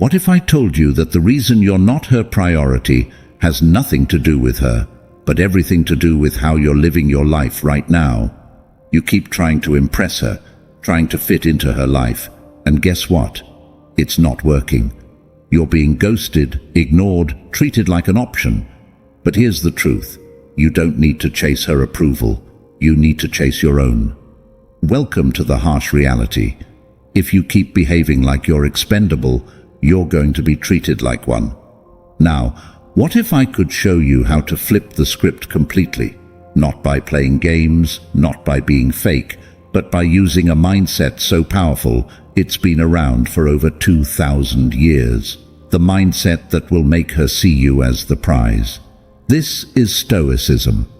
What if I told you that the reason you're not her priority has nothing to do with her, but everything to do with how you're living your life right now? You keep trying to impress her, trying to fit into her life, and guess what? It's not working. You're being ghosted, ignored, treated like an option. But here's the truth. You don't need to chase her approval. You need to chase your own. Welcome to the harsh reality. If you keep behaving like you're expendable, you're going to be treated like one. Now, what if I could show you how to flip the script completely? Not by playing games, not by being fake, but by using a mindset so powerful it's been around for over 2,000 years. The mindset that will make her see you as the prize. This is Stoicism,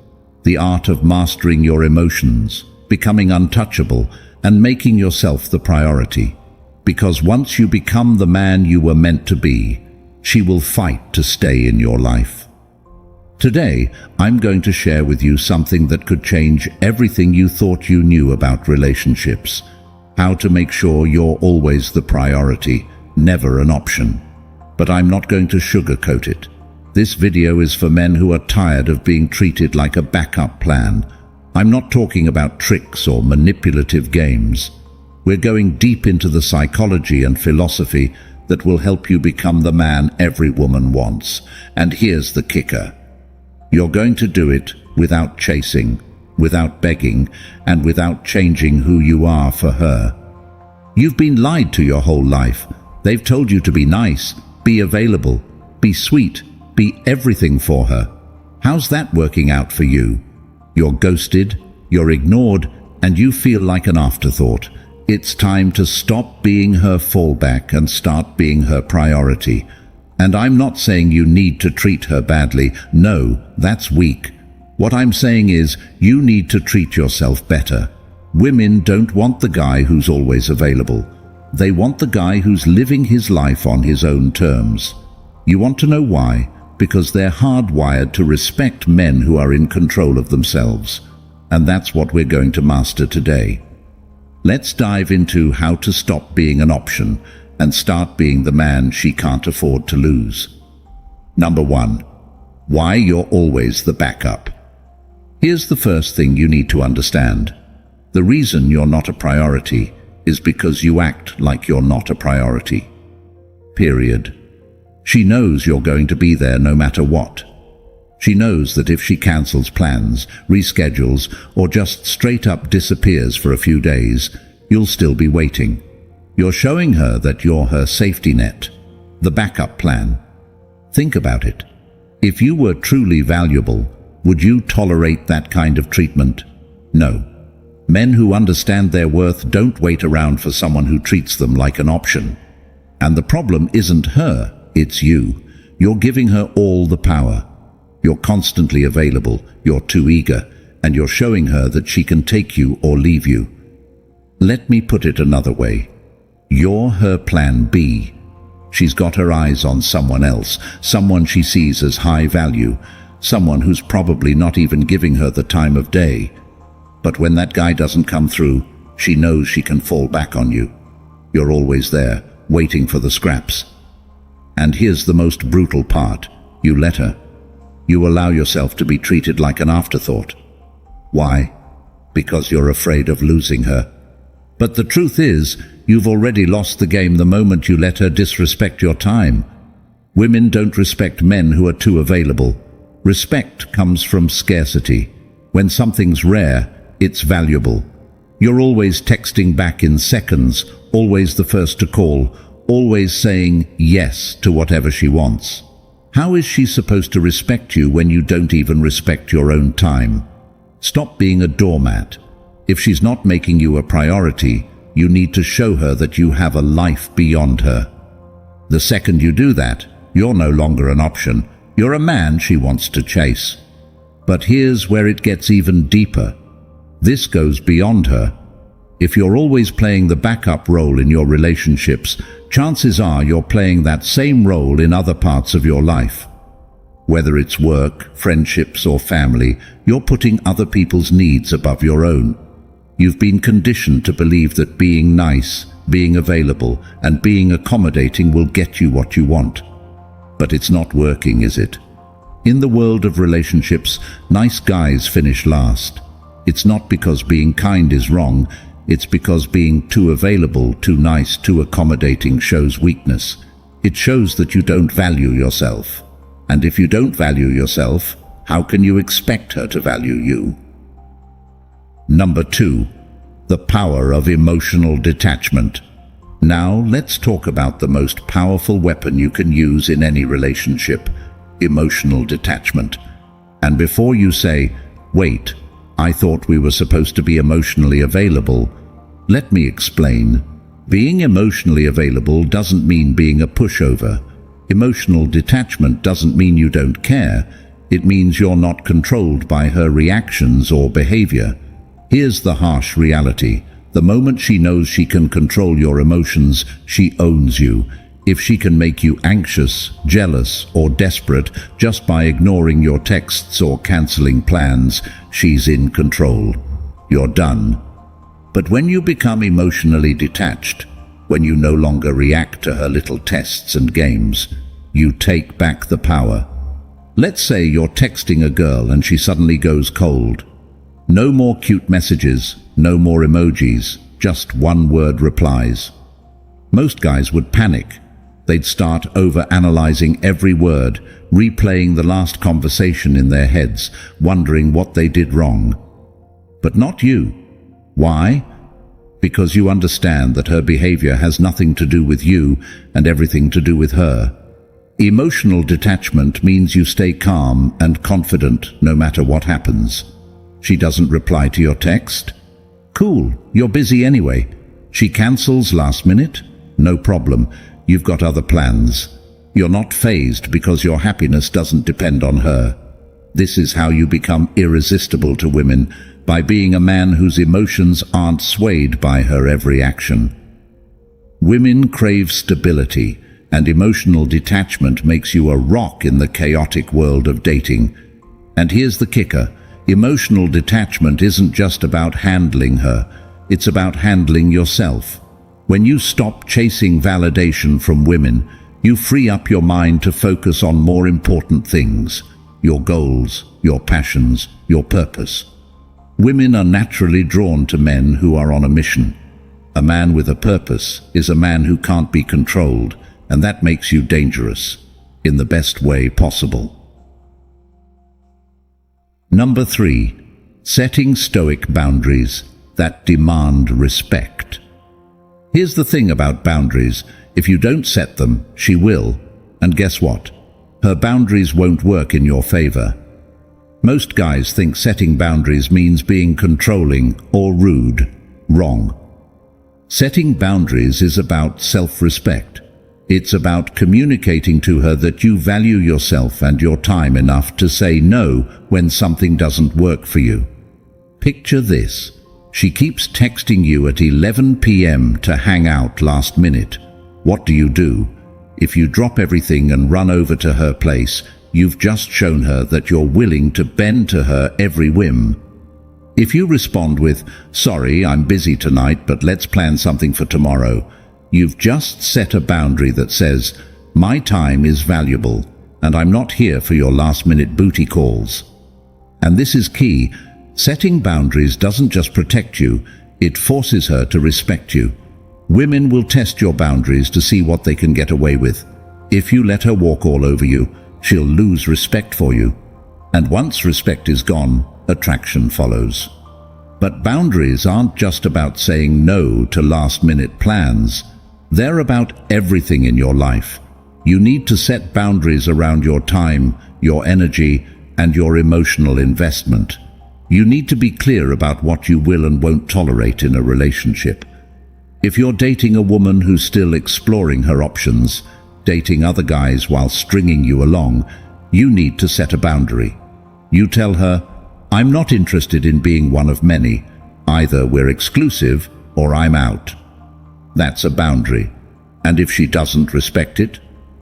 the art of mastering your emotions, becoming untouchable, and making yourself the priority. Because once you become the man you were meant to be, she will fight to stay in your life. Today, I'm going to share with you something that could change everything you thought you knew about relationships. How to make sure you're always the priority, never an option. But I'm not going to sugarcoat it. This video is for men who are tired of being treated like a backup plan. I'm not talking about tricks or manipulative games. We're going deep into the psychology and philosophy that will help you become the man every woman wants. And here's the kicker. You're going to do it without chasing, without begging, and without changing who you are for her. You've been lied to your whole life. They've told you to be nice, be available, be sweet, be everything for her. How's that working out for you? You're ghosted, you're ignored, and you feel like an afterthought. It's time to stop being her fallback and start being her priority. And I'm not saying you need to treat her badly. No, that's weak. What I'm saying is you need to treat yourself better. Women don't want the guy who's always available. They want the guy who's living his life on his own terms. You want to know why? Because they're hardwired to respect men who are in control of themselves. And that's what we're going to master today. Let's dive into how to stop being an option and start being the man she can't afford to lose. Number 1. Why you're always the backup. Here's the first thing you need to understand. The reason you're not a priority is because you act like you're not a priority. Period. She knows you're going to be there no matter what. She knows that if she cancels plans, reschedules, or just straight up disappears for a few days, you'll still be waiting. You're showing her that you're her safety net, the backup plan. Think about it. If you were truly valuable, would you tolerate that kind of treatment? No. Men who understand their worth don't wait around for someone who treats them like an option. And the problem isn't her, it's you. You're giving her all the power. You're constantly available, you're too eager, and you're showing her that she can take you or leave you. Let me put it another way. You're her plan B. She's got her eyes on someone else, someone she sees as high value, someone who's probably not even giving her the time of day. But when that guy doesn't come through, she knows she can fall back on you. You're always there, waiting for the scraps. And here's the most brutal part. You let her. You allow yourself to be treated like an afterthought. Why? Because you're afraid of losing her. But the truth is, you've already lost the game the moment you let her disrespect your time. Women don't respect men who are too available. Respect comes from scarcity. When something's rare, it's valuable. You're always texting back in seconds, always the first to call, always saying yes to whatever she wants. How is she supposed to respect you when you don't even respect your own time? Stop being a doormat. If she's not making you a priority, you need to show her that you have a life beyond her. The second you do that, you're no longer an option. You're a man she wants to chase. But here's where it gets even deeper. This goes beyond her. If you're always playing the backup role in your relationships, chances are you're playing that same role in other parts of your life. Whether it's work, friendships, or family, you're putting other people's needs above your own. You've been conditioned to believe that being nice, being available, and being accommodating will get you what you want. But it's not working, is it? In the world of relationships, nice guys finish last. It's not because being kind is wrong, it's because being too available, too nice, too accommodating shows weakness. It shows that you don't value yourself. And if you don't value yourself, how can you expect her to value you? Number 2. The power of emotional detachment. Now let's talk about the most powerful weapon you can use in any relationship: emotional detachment. And before you say, "Wait, I thought we were supposed to be emotionally available," let me explain. Being emotionally available doesn't mean being a pushover. Emotional detachment doesn't mean you don't care. It means you're not controlled by her reactions or behavior. Here's the harsh reality. The moment she knows she can control your emotions, she owns you. If she can make you anxious, jealous, or desperate just by ignoring your texts or canceling plans, she's in control. You're done. But when you become emotionally detached, when you no longer react to her little tests and games, you take back the power. Let's say you're texting a girl and she suddenly goes cold. No more cute messages, no more emojis, just one-word replies. Most guys would panic. They'd start over-analyzing every word, replaying the last conversation in their heads, wondering what they did wrong. But not you. Why? Because you understand that her behavior has nothing to do with you and everything to do with her. Emotional detachment means you stay calm and confident no matter what happens. She doesn't reply to your text? Cool, you're busy anyway. She cancels last minute? No problem, you've got other plans. You're not fazed because your happiness doesn't depend on her. This is how you become irresistible to women, by being a man whose emotions aren't swayed by her every action. Women crave stability, and emotional detachment makes you a rock in the chaotic world of dating. And here's the kicker. Emotional detachment isn't just about handling her, it's about handling yourself. When you stop chasing validation from women, you free up your mind to focus on more important things: your goals, your passions, your purpose. Women are naturally drawn to men who are on a mission. A man with a purpose is a man who can't be controlled, and that makes you dangerous, in the best way possible. Number 3. Setting Stoic boundaries that demand respect. Here's the thing about boundaries. If you don't set them, she will. And guess what? Her boundaries won't work in your favor. Most guys think setting boundaries means being controlling or rude. Wrong. Setting boundaries is about self-respect. It's about communicating to her that you value yourself and your time enough to say no when something doesn't work for you. Picture this. She keeps texting you at 11 p.m. to hang out last minute. What do? If you drop everything and run over to her place, you've just shown her that you're willing to bend to her every whim. If you respond with, "Sorry, I'm busy tonight, but let's plan something for tomorrow," you've just set a boundary that says, "My time is valuable, and I'm not here for your last-minute booty calls." And this is key. Setting boundaries doesn't just protect you, it forces her to respect you. Women will test your boundaries to see what they can get away with. If you let her walk all over you, she'll lose respect for you. And once respect is gone, attraction follows. But boundaries aren't just about saying no to last-minute plans. They're about everything in your life. You need to set boundaries around your time, your energy, and your emotional investment. You need to be clear about what you will and won't tolerate in a relationship. If you're dating a woman who's still exploring her options, dating other guys while stringing you along, you need to set a boundary. You tell her, "I'm not interested in being one of many. Either we're exclusive or I'm out." That's a boundary. And if she doesn't respect it,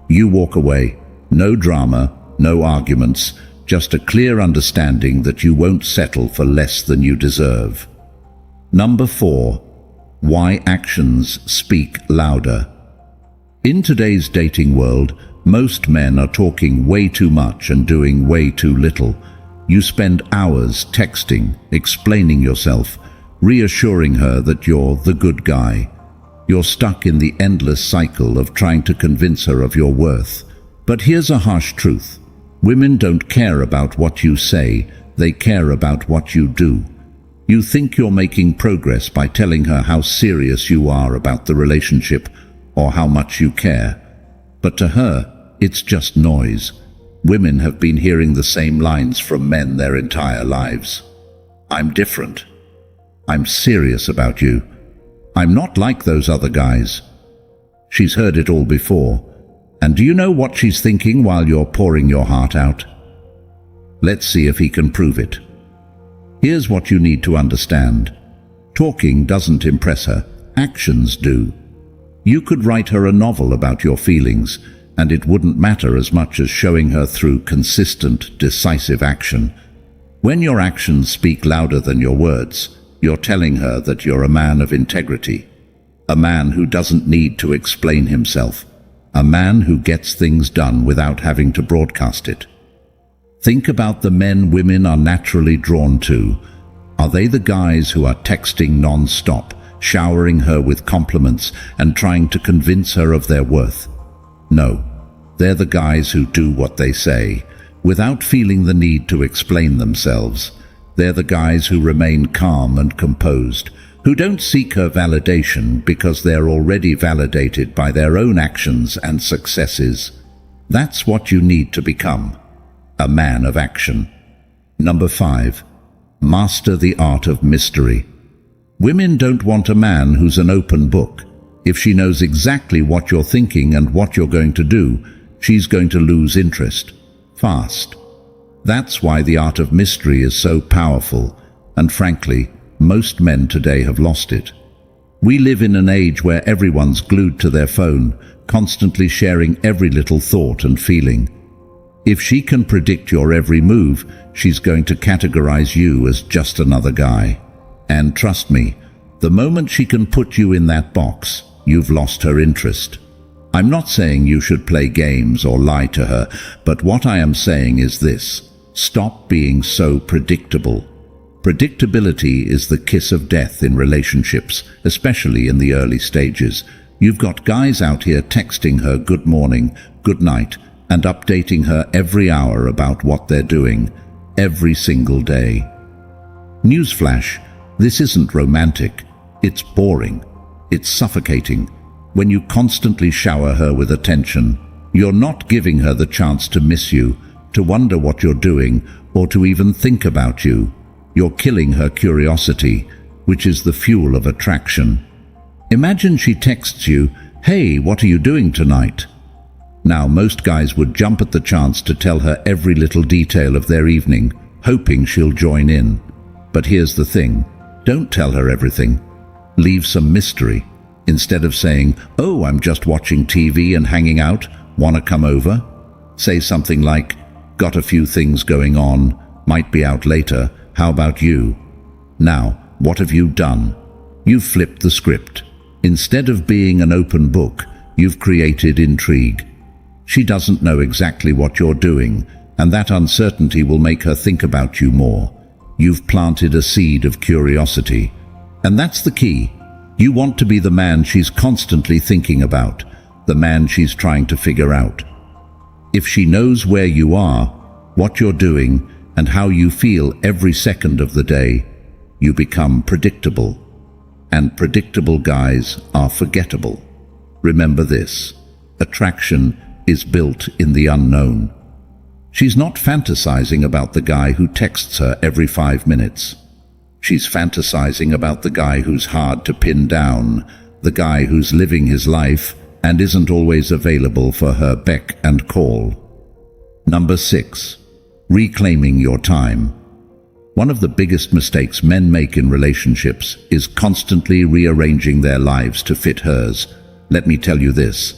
you walk away. No drama, no arguments, just a clear understanding that you won't settle for less than you deserve. Number 4. Why actions speak louder. In today's dating world, most men are talking way too much and doing way too little. You spend hours texting, explaining yourself, reassuring her that you're the good guy. You're stuck in the endless cycle of trying to convince her of your worth. But here's a harsh truth. Women don't care about what you say, they care about what you do. You think you're making progress by telling her how serious you are about the relationship or how much you care. But to her, it's just noise. Women have been hearing the same lines from men their entire lives. I'm different. I'm serious about you. I'm not like those other guys. She's heard it all before. And do you know what she's thinking while you're pouring your heart out? Let's see if he can prove it. Here's what you need to understand. Talking doesn't impress her. Actions do. You could write her a novel about your feelings, and it wouldn't matter as much as showing her through consistent, decisive action. When your actions speak louder than your words, you're telling her that you're a man of integrity, a man who doesn't need to explain himself, a man who gets things done without having to broadcast it. Think about the men women are naturally drawn to. Are they the guys who are texting non-stop, showering her with compliments and trying to convince her of their worth? No, they're the guys who do what they say, without feeling the need to explain themselves. They're the guys who remain calm and composed, who don't seek her validation because they're already validated by their own actions and successes. That's what you need to become, a man of action. Number 5, master the art of mystery. Women don't want a man who's an open book. If she knows exactly what you're thinking and what you're going to do, she's going to lose interest fast. That's why the art of mystery is so powerful, and frankly, most men today have lost it. We live in an age where everyone's glued to their phone, constantly sharing every little thought and feeling. If she can predict your every move, she's going to categorize you as just another guy. And trust me, the moment she can put you in that box, you've lost her interest. I'm not saying you should play games or lie to her, but what I am saying is this: stop being so predictable. Predictability is the kiss of death in relationships, especially in the early stages. You've got guys out here texting her good morning, good night, and updating her every hour about what they're doing, every single day. Newsflash, this isn't romantic. It's boring. It's suffocating. When you constantly shower her with attention, you're not giving her the chance to miss you, to wonder what you're doing, or to even think about you. You're killing her curiosity, which is the fuel of attraction. Imagine she texts you, "Hey, what are you doing tonight?" Now, most guys would jump at the chance to tell her every little detail of their evening, hoping she'll join in. But here's the thing: don't tell her everything. Leave some mystery. Instead of saying, "Oh, I'm just watching TV and hanging out, wanna come over?" say something like, "Got a few things going on, might be out later, how about you?" Now, what have you done? You've flipped the script. Instead of being an open book, you've created intrigue. She doesn't know exactly what you're doing, and that uncertainty will make her think about you more. You've planted a seed of curiosity. And that's the key. You want to be the man she's constantly thinking about, the man she's trying to figure out. If she knows where you are, what you're doing, and how you feel every second of the day, you become predictable. And predictable guys are forgettable. Remember this: attraction is built in the unknown. She's not fantasizing about the guy who texts her every 5 minutes. She's fantasizing about the guy who's hard to pin down, the guy who's living his life and isn't always available for her beck and call. Number 6, reclaiming your time. One of the biggest mistakes men make in relationships is constantly rearranging their lives to fit hers. Let me tell you this: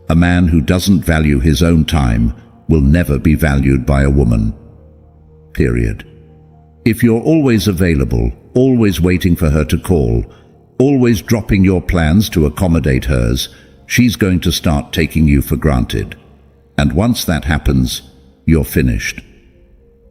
a man who doesn't value his own time will never be valued by a woman. Period. If you're always available, always waiting for her to call, always dropping your plans to accommodate hers, she's going to start taking you for granted. And once that happens, you're finished.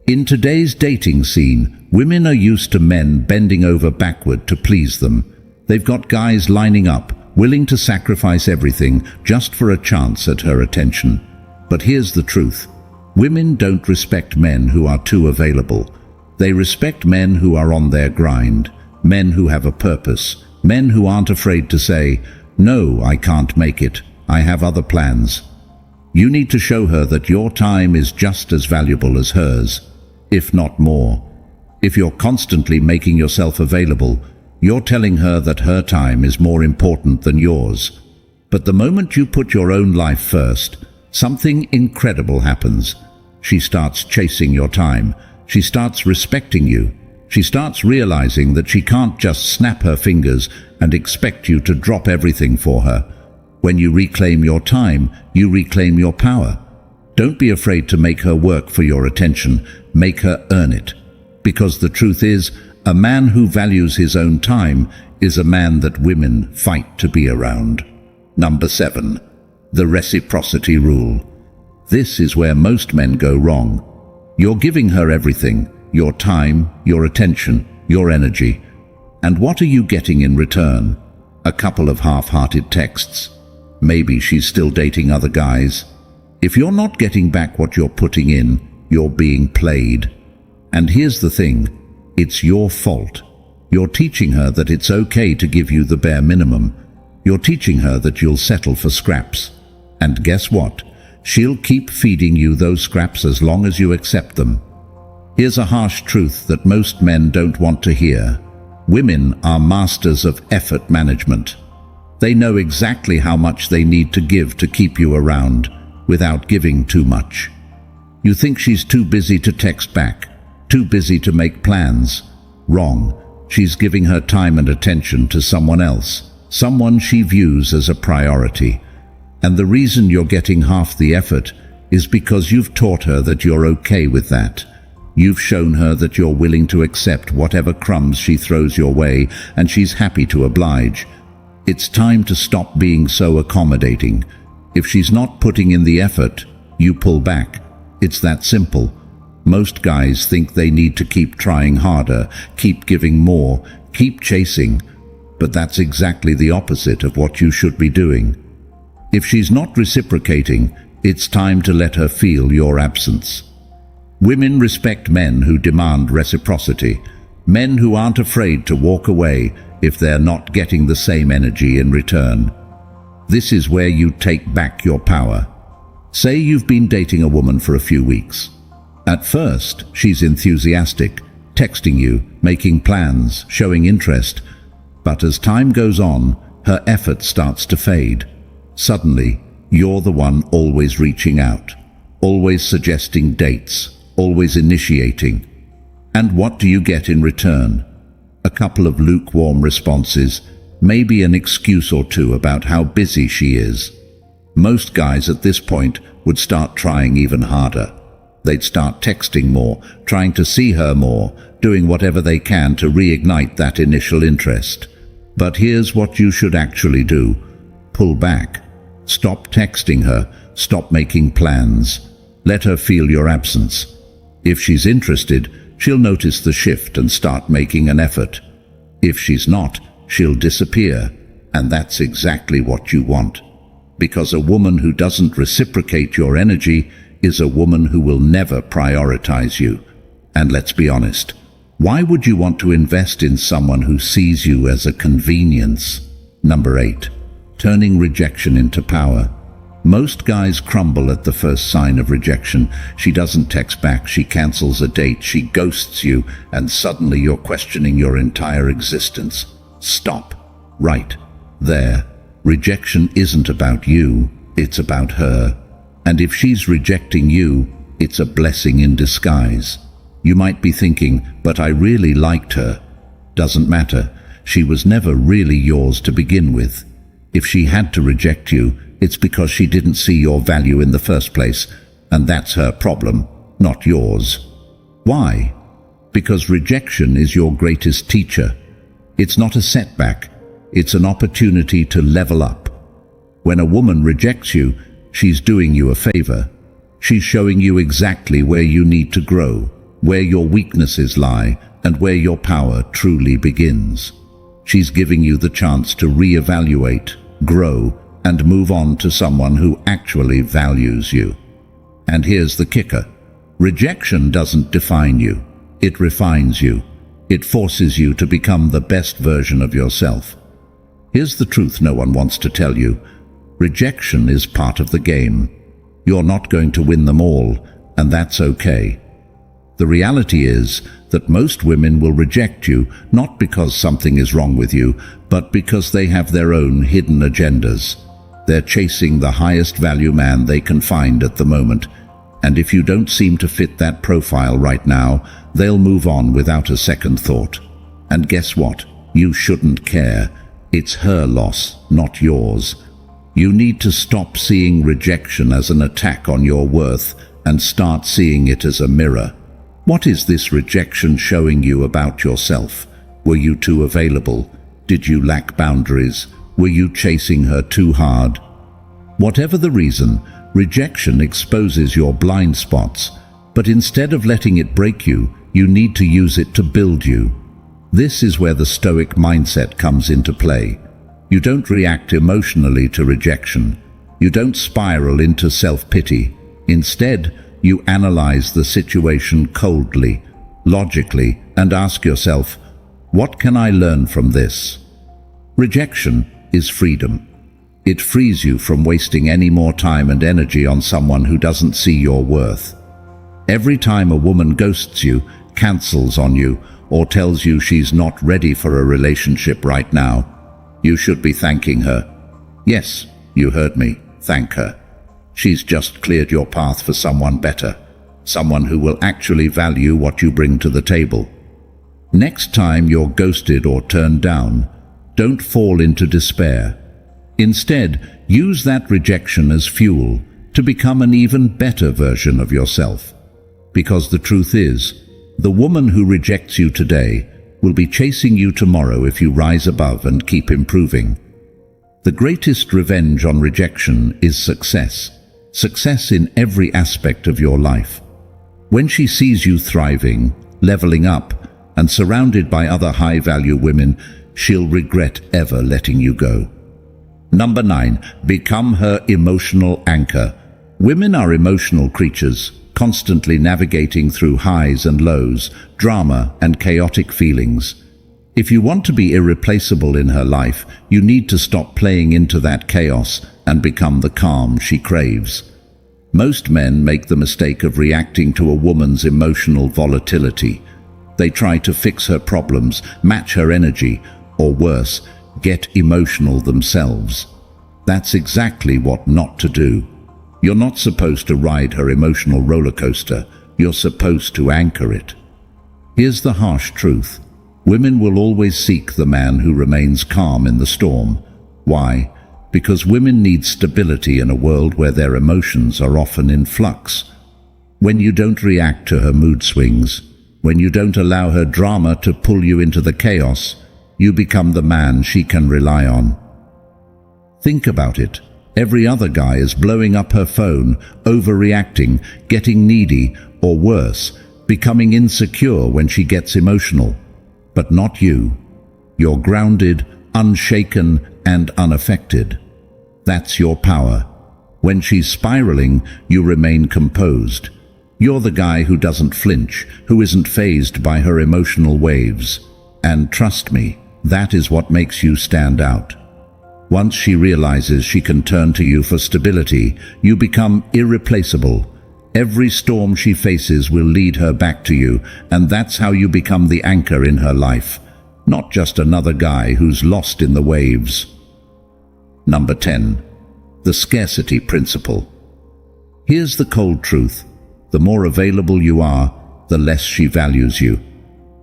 In today's dating scene, women are used to men bending over backward to please them. They've got guys lining up, willing to sacrifice everything just for a chance at her attention. But here's the truth. Women don't respect men who are too available. They respect men who are on their grind, men who have a purpose, men who aren't afraid to say, "No, I can't make it. I have other plans." You need to show her that your time is just as valuable as hers, if not more. If you're constantly making yourself available, you're telling her that her time is more important than yours. But the moment you put your own life first, something incredible happens. She starts chasing your time. She starts respecting you. She starts realizing that she can't just snap her fingers and expect you to drop everything for her. When you reclaim your time, you reclaim your power. Don't be afraid to make her work for your attention. Make her earn it. Because the truth is, a man who values his own time is a man that women fight to be around. Number 7. The reciprocity rule. This is where most men go wrong. You're giving her everything, your time, your attention, your energy. And what are you getting in return? A couple of half-hearted texts. Maybe she's still dating other guys. If you're not getting back what you're putting in, you're being played. And here's the thing, it's your fault. You're teaching her that it's okay to give you the bare minimum. You're teaching her that you'll settle for scraps. And guess what? She'll keep feeding you those scraps as long as you accept them. Here's a harsh truth that most men don't want to hear. Women are masters of effort management. They know exactly how much they need to give to keep you around, without giving too much. You think she's too busy to text back, too busy to make plans. Wrong. She's giving her time and attention to someone else, someone she views as a priority. And the reason you're getting half the effort is because you've taught her that you're okay with that. You've shown her that you're willing to accept whatever crumbs she throws your way, and she's happy to oblige. It's time to stop being so accommodating. If she's not putting in the effort, you pull back. It's that simple. Most guys think they need to keep trying harder, keep giving more, keep chasing. But that's exactly the opposite of what you should be doing. If she's not reciprocating, it's time to let her feel your absence. Women respect men who demand reciprocity, men who aren't afraid to walk away if they're not getting the same energy in return. This is where you take back your power. Say you've been dating a woman for a few weeks. At first, she's enthusiastic, texting you, making plans, showing interest. But as time goes on, her effort starts to fade. Suddenly, you're the one always reaching out, always suggesting dates, always initiating. And what do you get in return? A couple of lukewarm responses, maybe an excuse or two about how busy she is. Most guys at this point would start trying even harder. They'd start texting more, trying to see her more, doing whatever they can to reignite that initial interest. But here's what you should actually do. Pull back. Stop texting her. Stop making plans. Let her feel your absence. If she's interested, she'll notice the shift and start making an effort. If she's not, she'll disappear. And that's exactly what you want. Because a woman who doesn't reciprocate your energy is a woman who will never prioritize you. And let's be honest, why would you want to invest in someone who sees you as a convenience? Number 8. Turning rejection into power. Most guys crumble at the first sign of rejection. She doesn't text back, she cancels a date, she ghosts you, and suddenly you're questioning your entire existence. Stop. Right there. Rejection isn't about you, it's about her. And if she's rejecting you, it's a blessing in disguise. You might be thinking, but I really liked her. Doesn't matter. She was never really yours to begin with. If she had to reject you, it's because she didn't see your value in the first place, and that's her problem, not yours. Why? Because rejection is your greatest teacher. It's not a setback. It's an opportunity to level up. When a woman rejects you, she's doing you a favor. She's showing you exactly where you need to grow, where your weaknesses lie, and where your power truly begins. She's giving you the chance to reevaluate, grow, and move on to someone who actually values you. And here's the kicker. Rejection doesn't define you. It refines you. It forces you to become the best version of yourself. Here's the truth no one wants to tell you. Rejection is part of the game. You're not going to win them all, and that's okay. The reality is that most women will reject you not because something is wrong with you, but because they have their own hidden agendas. They're chasing the highest value man they can find at the moment, and if you don't seem to fit that profile right now, they'll move on without a second thought. And guess what? You shouldn't care. It's her loss, not yours. You need to stop seeing rejection as an attack on your worth and start seeing it as a mirror. What is this rejection showing you about yourself? Were you too available? Did you lack boundaries? Were you chasing her too hard? Whatever the reason, rejection exposes your blind spots, but instead of letting it break you, you need to use it to build you. This is where the Stoic mindset comes into play. You don't react emotionally to rejection. You don't spiral into self-pity. Instead, you analyze the situation coldly, logically, and ask yourself, what can I learn from this? Rejection is freedom. It frees you from wasting any more time and energy on someone who doesn't see your worth. Every time a woman ghosts you, cancels on you, or tells you she's not ready for a relationship right now, you should be thanking her. Yes, you heard me, thank her. She's just cleared your path for someone better, someone who will actually value what you bring to the table. Next time you're ghosted or turned down, don't fall into despair. Instead, use that rejection as fuel to become an even better version of yourself. Because the truth is, the woman who rejects you today will be chasing you tomorrow if you rise above and keep improving. The greatest revenge on rejection is success. Success in every aspect of your life. When she sees you thriving, leveling up, and surrounded by other high-value women, she'll regret ever letting you go. Number 9, become her emotional anchor. Women are emotional creatures, constantly navigating through highs and lows, drama and chaotic feelings. If you want to be irreplaceable in her life, you need to stop playing into that chaos and become the calm she craves. Most men make the mistake of reacting to a woman's emotional volatility. They try to fix her problems, match her energy, or worse, get emotional themselves. That's exactly what not to do. You're not supposed to ride her emotional roller coaster. You're supposed to anchor it. Here's the harsh truth. Women will always seek the man who remains calm in the storm. Why? Because women need stability in a world where their emotions are often in flux. When you don't react to her mood swings, when you don't allow her drama to pull you into the chaos, you become the man she can rely on. Think about it. Every other guy is blowing up her phone, overreacting, getting needy, or worse, becoming insecure when she gets emotional. But not you. You're grounded, unshaken, and unaffected. That's your power. When she's spiraling, you remain composed. You're the guy who doesn't flinch, who isn't fazed by her emotional waves. And trust me, that is what makes you stand out. Once she realizes she can turn to you for stability, you become irreplaceable. Every storm she faces will lead her back to you, and that's how you become the anchor in her life, not just another guy who's lost in the waves. Number 10. The scarcity principle. Here's the cold truth. The more available you are, the less she values you.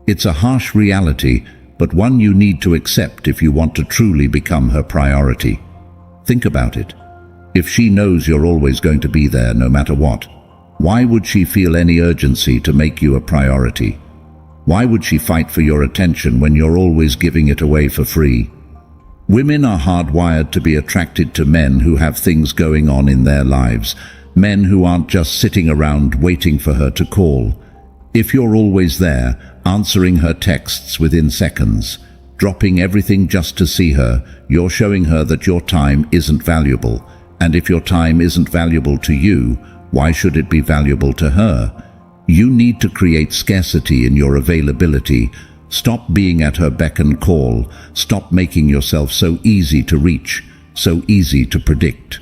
It's a harsh reality, but one you need to accept if you want to truly become her priority. Think about it. If she knows you're always going to be there no matter what, why would she feel any urgency to make you a priority? Why would she fight for your attention when you're always giving it away for free? Women are hardwired to be attracted to men who have things going on in their lives, men who aren't just sitting around waiting for her to call. If you're always there, answering her texts within seconds, dropping everything just to see her, you're showing her that your time isn't valuable. And if your time isn't valuable to you, why should it be valuable to her? You need to create scarcity in your availability. Stop being at her beck and call. Stop making yourself so easy to reach, so easy to predict.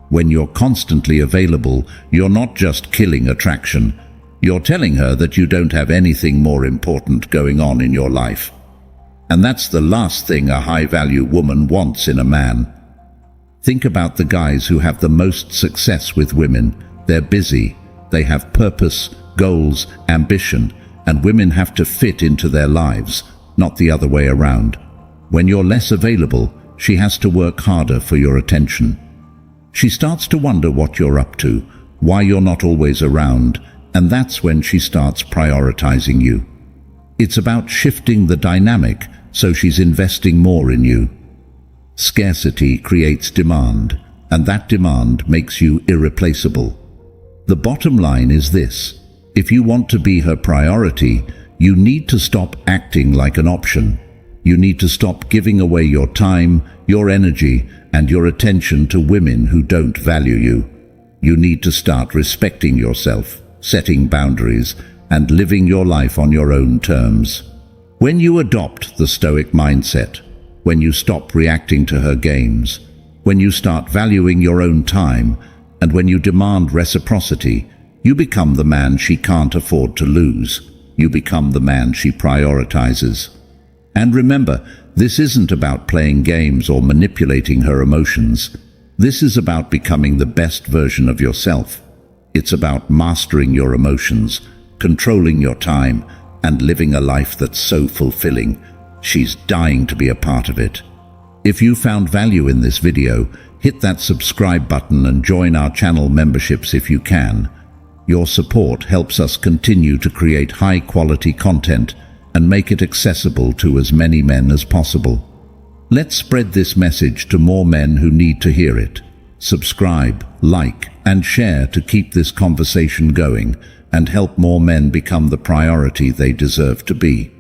When you're constantly available, you're not just killing attraction. You're telling her that you don't have anything more important going on in your life. And that's the last thing a high-value woman wants in a man. Think about the guys who have the most success with women. They're busy. They have purpose, goals, ambition, and women have to fit into their lives, not the other way around. When you're less available, she has to work harder for your attention. She starts to wonder what you're up to, why you're not always around, and that's when she starts prioritizing you. It's about shifting the dynamic so she's investing more in you. Scarcity creates demand, and that demand makes you irreplaceable. The bottom line is this: if you want to be her priority, you need to stop acting like an option. You need to stop giving away your time, your energy, and your attention to women who don't value you. You need to start respecting yourself, setting boundaries, and living your life on your own terms. When you adopt the Stoic mindset, when you stop reacting to her games, when you start valuing your own time, and when you demand reciprocity, you become the man she can't afford to lose. You become the man she prioritizes. And remember, this isn't about playing games or manipulating her emotions. This is about becoming the best version of yourself. It's about mastering your emotions, controlling your time, and living a life that's so fulfilling. She's dying to be a part of it. If you found value in this video, hit that subscribe button and join our channel memberships if you can. Your support helps us continue to create high-quality content and make it accessible to as many men as possible. Let's spread this message to more men who need to hear it. Subscribe, like, and share to keep this conversation going and help more men become the priority they deserve to be.